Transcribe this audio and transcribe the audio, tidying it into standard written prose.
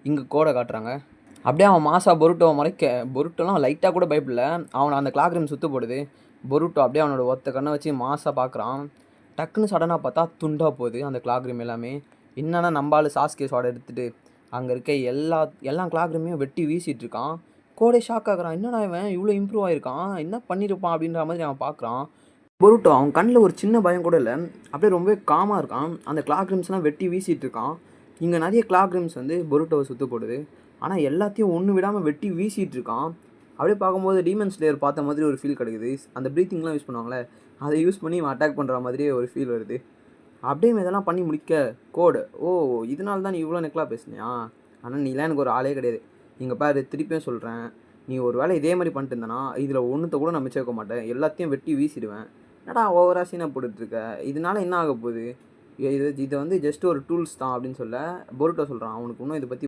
இங்கே கோடை காட்டுறாங்க. அப்படியே அவன் மாசா பொருட்டோவை மறைக்க பொருட்டோலாம் லைட்டாக கூட பயப்படல. அவனை அந்த கிளாக் ரூம் சுற்று போடுது. பொருட்டோ அப்படியே அவனோட ஒத்த கண்ணை வச்சு மாசா பார்க்குறான். டக்குன்னு சடனாக பார்த்தா துண்டா போகுது அந்த கிளாக் ரூம் எல்லாமே. என்னன்னா நம்பால் சாஸ்கே ஷாட் எடுத்துகிட்டு அங்கே இருக்க எல்லா கிளாக் ரூமையும் வெட்டி வீசிட்டு இருக்கான். கோடை ஷாக் ஆகுறான். என்னடா இவன் இவ்வளோ இம்ப்ரூவ் ஆகிருக்கான், என்ன பண்ணியிருப்பான் அப்படின்ற மாதிரி அவன் பார்க்குறான். பொருட்டோ அவன் கண்ணில் ஒரு சின்ன பயம் கூட இல்லை. அப்படியே ரொம்பவே காமாக இருக்கான். அந்த கிளாக் ரூம்ஸ்லாம் வெட்டி வீசிட்டு இருக்கான். இங்கே நிறைய கிளாக் ரூம்ஸ் வந்து பொருட்டோவை சுற்று போடுது. ஆனால் எல்லாத்தையும் ஒன்று விடாமல் வெட்டி வீசிட்டு இருக்கான். அப்படியே பார்க்கும்போது டீமன் ஸ்லேயர் பார்த்த மாதிரி ஒரு ஃபீல் கிடைக்குது. அந்த ப்ரீத்திங்லாம் யூஸ் பண்ணுவாங்களே, அதை யூஸ் பண்ணி இவன் அட்டாக் பண்ணுற மாதிரியே ஒரு ஃபீல் வருது. அப்படியே இதெல்லாம் பண்ணி முடிக்க கோடு, ஓ இதனால தான் நீ இவ்வளோ நெக்கலாக பேசுனியா, ஆனால் நீலாம் எனக்கு ஒரு ஆளே கிடையாது. இங்கே பாரு திருப்பியும் சொல்கிறேன், நீ ஒரு வேளை இதே மாதிரி பண்ணிட்டு இருந்தேன்னா இதில் ஒன்றுத்த கூட நான் மிச்சம் வைக்க மாட்டேன், எல்லாத்தையும் வெட்டி வீசிடுவேன். என்னடா ஓவராக சீனாக போட்டுட்ருக்க, இதனால என்ன ஆக போகுது, இதை வந்து ஜஸ்ட் ஒரு டூல்ஸ் தான் அப்படின்னு சொல்ல பொருட்டோ சொல்கிறான். அவனுக்கு இன்னும் இதை பற்றி